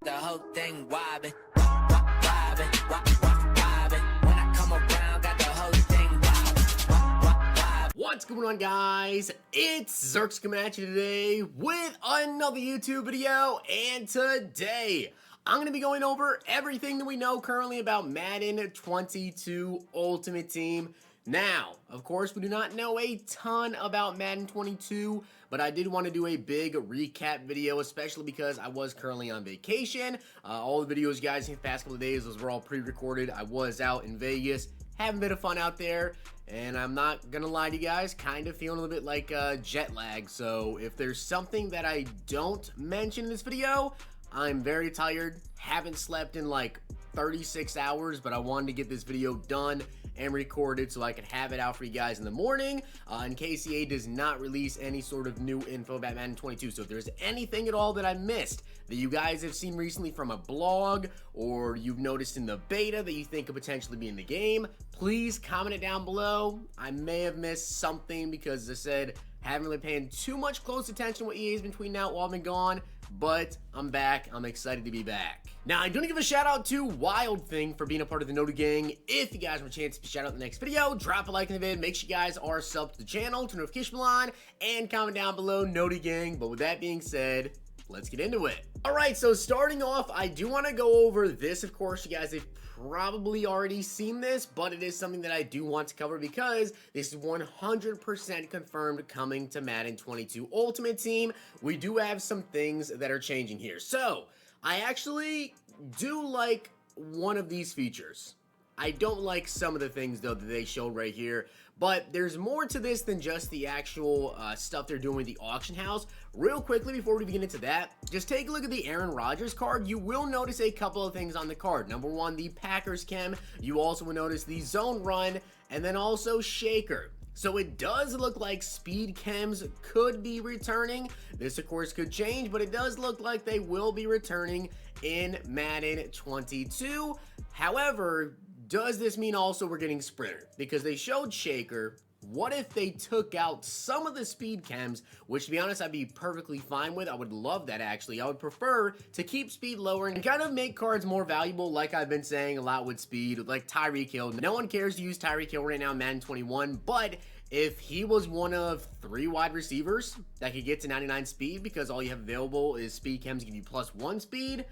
the whole thing wobbin', wobbin', wobbin'. When I come around, got the whole thing wobbin'. What's going on, guys? It's Zirksee coming at you today with another YouTube video, and today I'm going to be going over everything that we know currently about Madden 22 Ultimate Team. Now, of course, we do not know a ton about Madden 22, but I did want to do a big recap video, especially because I was currently on vacation. All the videos you guys seen the past couple of days, those were all pre-recorded. I was out in Vegas, having a bit of fun out there, and I'm not gonna lie to you guys, kind of feeling a little bit like jet lag. So if there's something that I don't mention in this video, I'm very tired, haven't slept in like 36 hours, but I wanted to get this video done and recorded so I could have it out for you guys in the morning in case EA does not release any sort of new info about Madden 22. So if there's anything at all that I missed that you guys have seen recently from a blog or you've noticed in the beta that you think could potentially be in the game, please comment it down below. I may have missed something because, as I said, haven't really paying too much close attention to what EA's been tweeting out while I've been gone, but I'm back. I'm excited to be back. Now, I do want to give a shout out to Wild Thing for being a part of the Noti Gang. If you guys want a chance to be shout out in the next video, drop a like in the video, make sure you guys are subbed to the channel, turn the notification bell on, and comment down below Noti Gang. But with that being said, let's get into it. Alright, so starting off, I do want to go over this. Of course, you guys have probably already seen this, but it is something that I do want to cover because this is 100% confirmed coming to Madden 22 Ultimate Team. We do have some things that are changing here. So, I actually do like one of these features. I don't like some of the things, though, that they showed right here, but there's more to this than just the actual stuff they're doing with the auction house. Real quickly, before we begin into that, just take a look at the Aaron Rodgers card. You will notice a couple of things on the card. Number one, the Packers chem. You also will notice the zone run, and then also shaker. So it does look like speed chems could be returning. This, of course, could change, but it does look like they will be returning in Madden 22. However, does this mean also we're getting sprinter? Because they showed shaker. What if they took out some of the speed chems, which, to be honest, I'd be perfectly fine with. I would love that, actually. I would prefer to keep speed lower and kind of make cards more valuable, like I've been saying a lot with speed, like Tyreek Hill. No one cares to use Tyreek Hill right now in Madden 21, but if he was one of 3 wide receivers that could get to 99 speed because all you have available is speed chems give you +1 speed,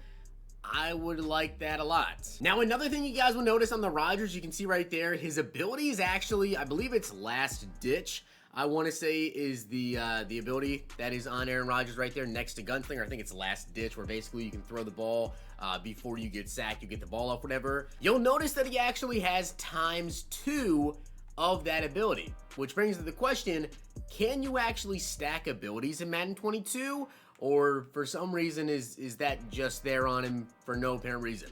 I would like that a lot. Now, another thing you guys will notice on the Rodgers, you can see right there, his ability is actually, I believe it's Last Ditch, I want to say is the ability that is on Aaron Rodgers right there next to Gunslinger. I think it's Last Ditch, where basically you can throw the ball before you get sacked, you get the ball off, whatever. You'll notice that he actually has ×2 of that ability, which brings to the question, can you actually stack abilities in Madden 22? Or for some reason is that just there on him for no apparent reason?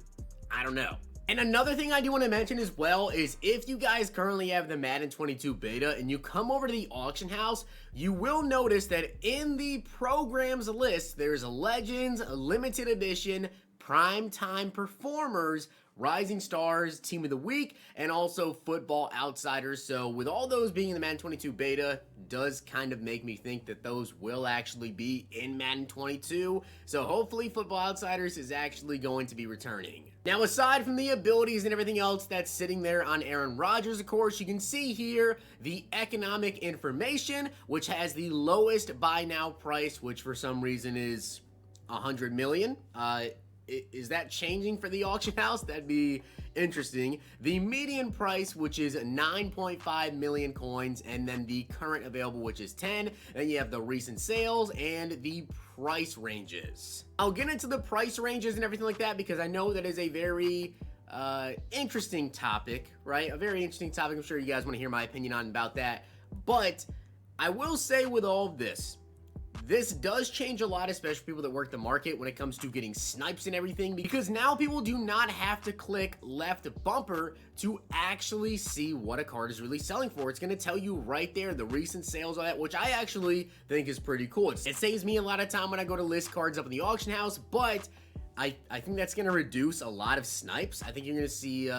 I don't know. And another thing I do want to mention as well is if you guys currently have the Madden 22 beta and you come over to the auction house, you will notice that in the programs list, there's a Legends, a limited edition, primetime performers, Rising Stars, Team of the Week, and also Football Outsiders. So with all those being in the Madden 22 beta, does kind of make me think that those will actually be in Madden 22. So hopefully Football Outsiders is actually going to be returning. Now, aside from the abilities and everything else that's sitting there on Aaron Rodgers, of course, you can see here the economic information, which has the lowest buy now price, which for some reason is 100 million. Is that changing for the auction house? That'd be interesting. The median price, which is 9.5 million coins, and then the current available, which is 10. Then you have the recent sales and the price ranges. I'll get into the price ranges and everything like that because I know that is a very interesting topic, right? A very interesting topic. I'm sure you guys want to hear my opinion on about that. But I will say with all of this does change a lot, especially for people that work the market when it comes to getting snipes and everything, because now people do not have to click left bumper to actually see what a card is really selling for. It's going to tell you right there the recent sales on that, which I actually think is pretty cool. It saves me a lot of time when I go to list cards up in the auction house, but I think that's going to reduce a lot of snipes. I think you're going to see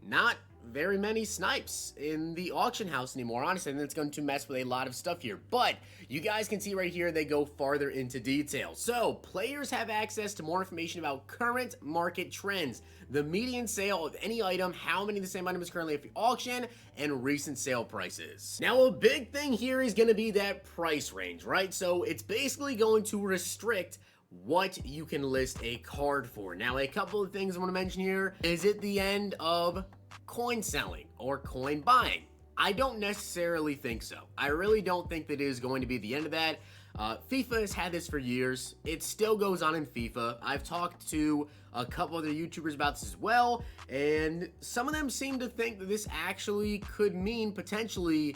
not very many snipes in the auction house anymore, honestly, and it's going to mess with a lot of stuff here. But you guys can see right here, they go farther into detail. So players have access to more information about current market trends, the median sale of any item, how many of the same item is currently at the auction, and recent sale prices. Now, a big thing here is going to be that price range, right? So it's basically going to restrict what you can list a card for. Now, a couple of things I want to mention here. Is it the end of coin selling or coin buying? I don't necessarily think so. I really don't think that it is going to be the end of that. FIFA has had this for years. It still goes on in FIFA. I've talked to a couple other YouTubers about this as well, and some of them seem to think that this actually could mean potentially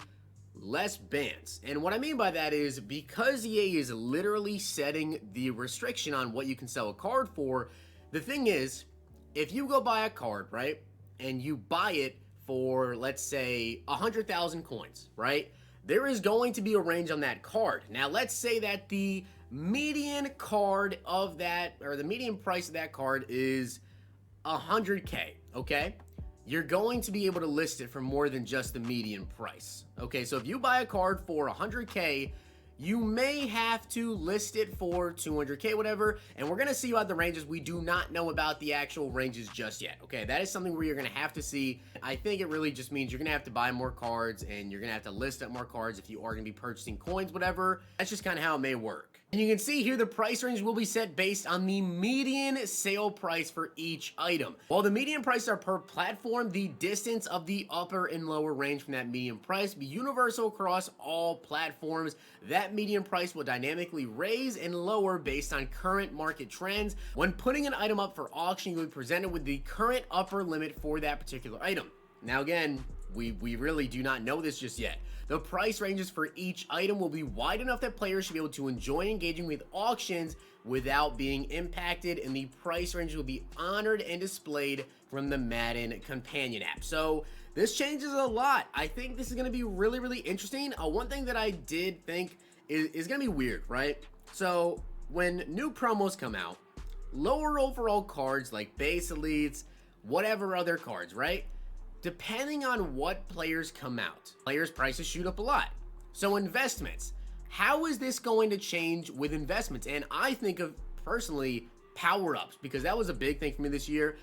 less bans. And what I mean by that is because EA is literally setting the restriction on what you can sell a card for, the thing is, if you go buy a card, right, and you buy it for, let's say, 100,000 coins, right, there is going to be a range on that card. Now, let's say that the median card of that, or the median price of that card is 100K, okay? You're going to be able to list it for more than just the median price. Okay, so if you buy a card for 100K, you may have to list it for 200K, whatever, and we're going to see about the ranges. We do not know about the actual ranges just yet, okay? That is something where you're going to have to see. I think it really just means you're going to have to buy more cards, and you're going to have to list up more cards if you are going to be purchasing coins, whatever. That's just kind of how it may work. And you can see here the price range will be set based on the median sale price for each item. While the median prices are per platform, the distance of the upper and lower range from that median price will be universal across all platforms. That median price will dynamically raise and lower based on current market trends. When putting an item up for auction, you'll be presented with the current upper limit for that particular item. Now again, we really do not know this just yet. The price ranges for each item will be wide enough that players should be able to enjoy engaging with auctions without being impacted, and the price ranges will be honored and displayed from the Madden companion app. So this changes a lot. I think this is going to be really, really interesting. One thing that I did think is going to be weird, right? So when new promos come out, lower overall cards like base elites, whatever other cards, right? Depending on what players come out, players' prices shoot up a lot. So investments, how is this going to change with investments? And I think of, personally, power-ups, because that was a big thing for me this year.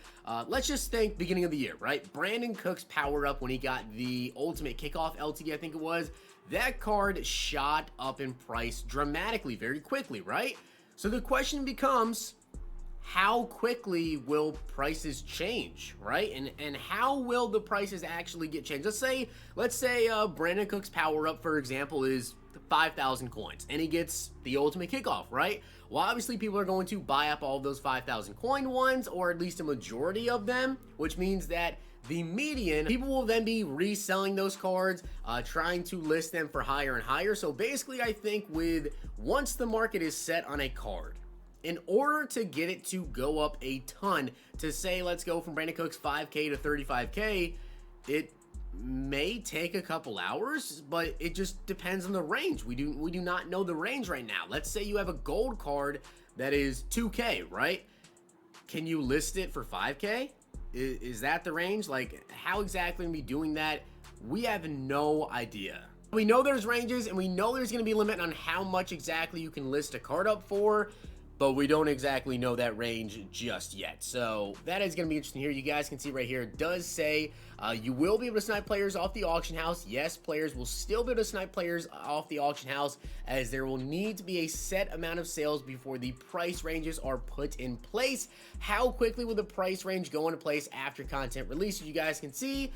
Let's just think beginning of the year, right? Brandon Cook's power-up when he got the Ultimate Kickoff LT, I think it was, that card shot up in price dramatically, very quickly, right? So the question becomes, how quickly will prices change, right? And how will the prices actually get changed? Let's say Brandon Cook's power up, for example, is 5,000 coins, and he gets the Ultimate Kickoff, right? Well, obviously people are going to buy up all of those 5,000 coin ones, or at least a majority of them, which means that the median, people will then be reselling those cards, trying to list them for higher and higher. So basically, I think once the market is set on a card, in order to get it to go up a ton, to say, let's go from Brandon Cook's 5K to 35K, it may take a couple hours, but it just depends on the range. We do not know the range right now. Let's say you have a gold card that is 2K, right? Can you list it for 5K? Is that the range? Like, how exactly are we doing that? We have no idea. We know there's ranges, and we know there's going to be a limit on how much exactly you can list a card up for, but we don't exactly know that range just yet. So that is going to be interesting here. You guys can see right here, it does say you will be able to snipe players off the auction house. Yes, players will still be able to snipe players off the auction house, as there will need to be a set amount of sales before the price ranges are put in place. How quickly will the price range go into place after content release? You guys can see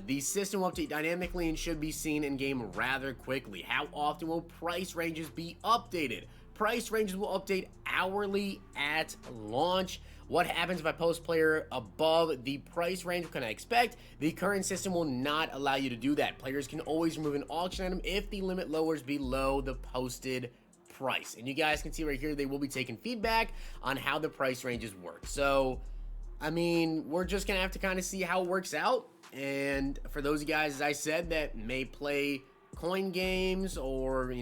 the system will update dynamically and should be seen in game rather quickly. How often will price ranges be updated? Price ranges will update hourly at launch. What happens if I post player above the price range? What can I expect? The current system will not allow you to do that. Players can always remove an auction item if the limit lowers below the posted price. And you guys can see right here, they will be taking feedback on how the price ranges work. So, I mean, we're just going to have to kind of see how it works out. And for those of you guys, as I said, that may play coin games or,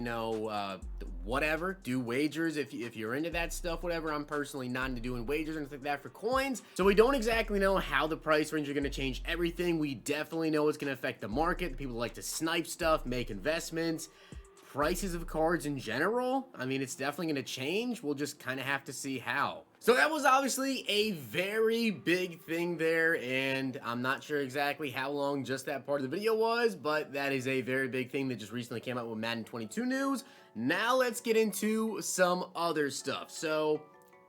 whatever, do wagers if you're into that stuff, whatever. I'm personally not into doing wagers or anything like that for coins. So we don't exactly know how the price range are going to change everything. We definitely know it's going to affect the market. The people like to snipe stuff, make investments, prices of cards in general. I mean, it's definitely going to change. We'll just kind of have to see how. So that was obviously a very big thing there, and I'm not sure exactly how long just that part of the video was, but that is a very big thing that just recently came out with Madden 22 news. Now let's get into some other stuff. So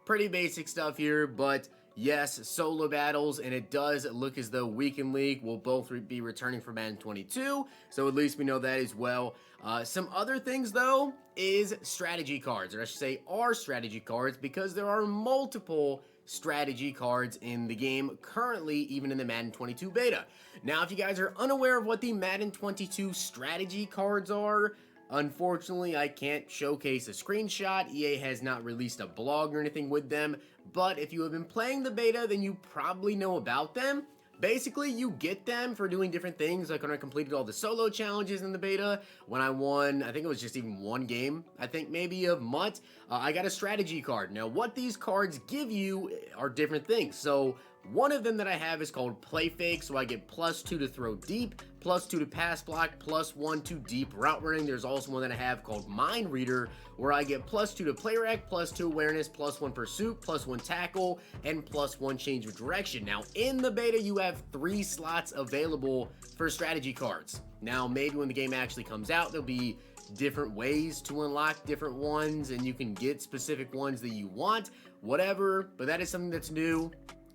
pretty basic stuff here, but yes, solo battles, and it does look as though Weekend League will both be returning for Madden 22, so at least we know that as well. Some other things, though, is strategy cards, or I should say are strategy cards, because there are multiple strategy cards in the game currently, even in the Madden 22 beta. Now, if you guys are unaware of what the Madden 22 strategy cards are, unfortunately, I can't showcase a screenshot. EA has not released a blog or anything with them, but if you have been playing the beta, then you probably know about them. Basically, you get them for doing different things, like when I completed all the solo challenges in the beta, when I won, I think it was just even one game, I think maybe of MUT, I got a strategy card. Now, what these cards give you are different things. So one of them that I have is called Play Fake, so I get +2 to throw deep, +2 to pass block, +1 to deep route running. There's also one that I have called Mind Reader, where I get +2 to play rec, +2 awareness, +1 pursuit, +1 tackle, and +1 change of direction. Now, in the beta, you have 3 slots available for strategy cards. Now, maybe when the game actually comes out, there'll be different ways to unlock different ones, and you can get specific ones that you want, whatever, but that is something that's new.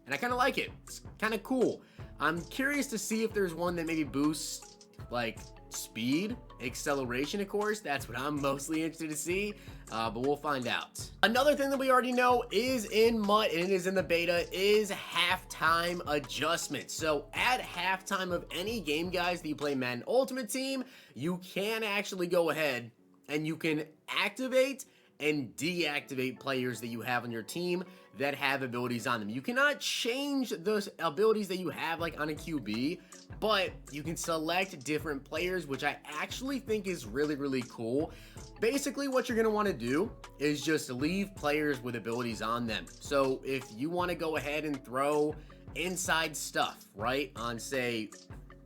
And I kind of like it. It's kind of cool. I'm curious to see if there's one that maybe boosts, like, speed, acceleration, of course. That's what I'm mostly interested to see, but we'll find out. Another thing that we already know is in MUT, and it is in the beta, is halftime adjustments. So at halftime of any game, guys, that you play Madden Ultimate Team, you can actually go ahead and you can activate and deactivate players that you have on your team that have abilities on them. You cannot change those abilities that you have like on a QB, but you can select different players, which I actually think is really cool. Basically, what you're gonna wanna do is just leave players with abilities on them. So if you wanna go ahead and throw inside stuff, right, on say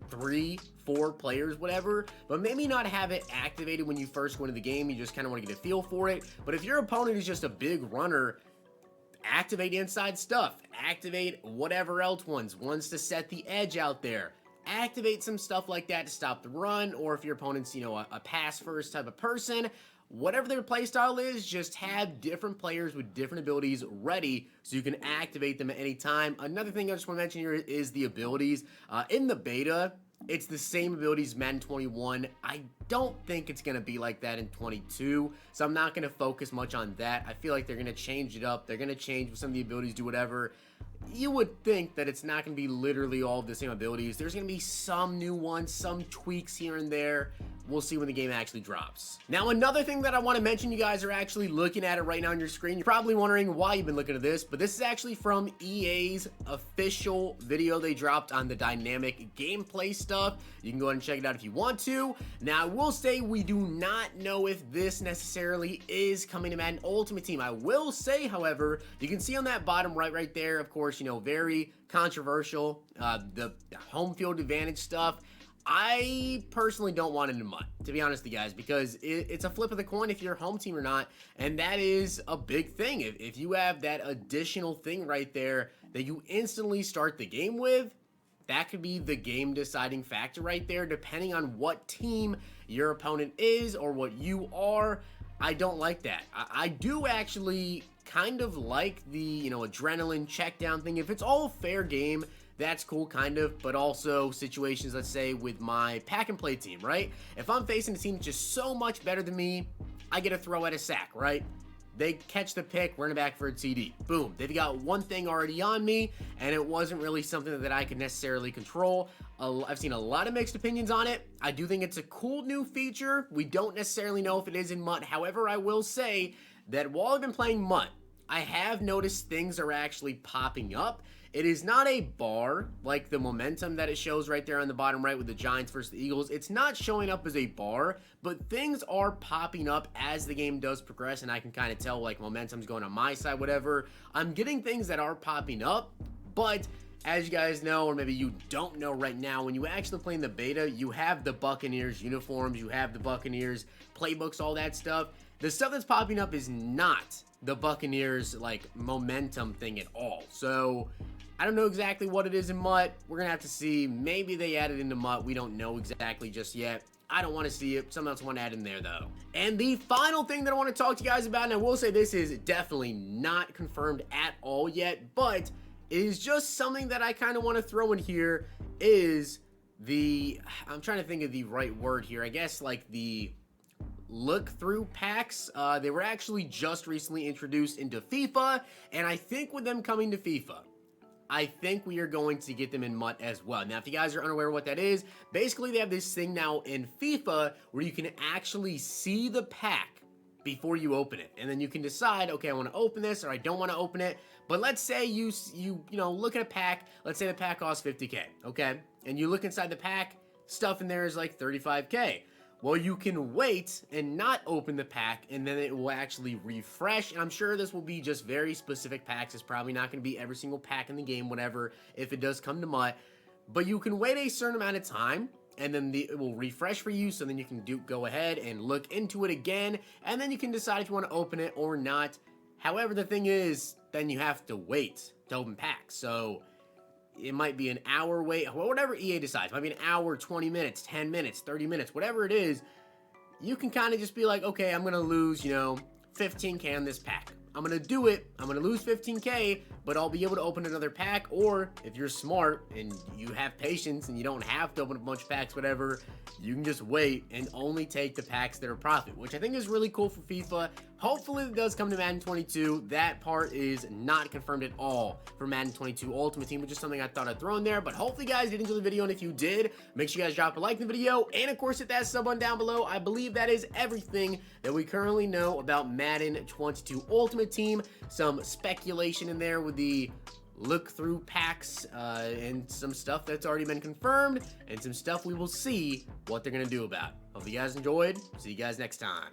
3, 4 players, whatever, but maybe not have it activated when you first go into the game. You just kind of want to get a feel for it. But if your opponent is just a big runner, activate inside stuff, activate whatever else wants to set the edge out there, activate some stuff like that to stop the run. Or if your opponent's, you know, a pass first type of person, whatever their playstyle is, just have different players with different abilities ready so you can activate them at any time. Another thing I just want to mention here is the abilities. In the beta, it's the same abilities Madden 21. I don't think it's going to be like that in 22, so I'm not going to focus much on that. I feel like they're going to change it up. They're going to change with some of the abilities, do whatever. You would think that it's not going to be literally all the same abilities. There's going to be some new ones, some tweaks here and there. We'll see when the game actually drops. Now, another thing that I want to mention, you guys are actually looking at it right now on your screen. You're probably wondering why you've been looking at this, but this is actually from EA's official video they dropped on the dynamic gameplay stuff. You can go ahead and check it out if you want to. Now, I will say we do not know if this necessarily is coming to Madden Ultimate Team. I will say, however, you can see on that bottom right there, of course, you know, very controversial, the home field advantage stuff. I personally don't want it in MUT, to be honest with you guys, because it's a flip of the coin if you're a home team or not, and that is a big thing. If you have that additional thing right there that you instantly start the game with, that could be the game deciding factor right there, depending on what team your opponent is or what you are. I don't like that. I do actually kind of like the, you know, adrenaline check down thing. If it's all fair game, that's cool, kind of, but also situations, let's say, with my pack and play team, right? If I'm facing a team just so much better than me, I get a throw at a sack, right? They catch the pick, running back for a TD. Boom. They've got one thing already on me, and it wasn't really something that I could necessarily control. I've seen a lot of mixed opinions on it. I do think it's a cool new feature. We don't necessarily know if it is in MUT. However, I will say that while I've been playing MUT, I have noticed things are actually popping up. It is not a bar like the momentum that it shows right there on the bottom right with the Giants versus the Eagles. It's not showing up as a bar, but things are popping up as the game does progress, and I can kind of tell like momentum's going on my side, whatever. I'm getting things that are popping up, but as you guys know, or maybe you don't know right now, when you actually play in the beta, you have the Buccaneers uniforms, you have the Buccaneers playbooks, all that stuff. The stuff that's popping up is not the Buccaneers like momentum thing at all. So I don't know exactly what it is in MUT. We're gonna have to see. Maybe they added into MUT. We don't know exactly just yet. I don't want to see it. Someone else want to add in there though. And the final thing that I want to talk to you guys about, and I will say this is definitely not confirmed at all yet, but it is just something that I kind of want to throw in here, is I'm trying to think of the right word here. I guess like the look-through packs. They were actually just recently introduced into FIFA, and I think with them coming to FIFA, I think we are going to get them in MUT as well. Now, if you guys are unaware of what that is, basically they have this thing now in FIFA where you can actually see the pack before you open it, and then you can decide, okay, I want to open this or I don't want to open it. But let's say you know, look at a pack. Let's say the pack costs 50K, okay, and you look inside the pack, stuff in there is like 35K. Well, you can wait and not open the pack, and then it will actually refresh. And I'm sure this will be just very specific packs. It's probably not going to be every single pack in the game, whatever, if it does come to MUT. But you can wait a certain amount of time, and then it will refresh for you, so then you can go ahead and look into it again, and then you can decide if you want to open it or not. However, the thing is, then you have to wait to open packs. So it might be an hour wait, whatever EA decides. It might be an hour, 20 minutes, 10 minutes, 30 minutes, whatever it is. You can kind of just be like, okay, I'm going to lose, 15K on this pack. I'm going to do it. I'm going to lose 15K, but I'll be able to open another pack. Or if you're smart and you have patience and you don't have to open a bunch of packs, whatever, you can just wait and only take the packs that are profit, which I think is really cool for FIFA. Hopefully it does come to Madden 22. That part is not confirmed at all for Madden 22 Ultimate Team, which is something I thought I'd throw in there. But hopefully you guys did enjoy the video, and if you did, make sure you guys drop a like in the video, and of course hit that sub button down below. I believe that is everything that we currently know about Madden 22 Ultimate Team. Some speculation in there with the look-through packs and some stuff that's already been confirmed, and some stuff we will see what they're going to do about. Hope you guys enjoyed. See you guys next time.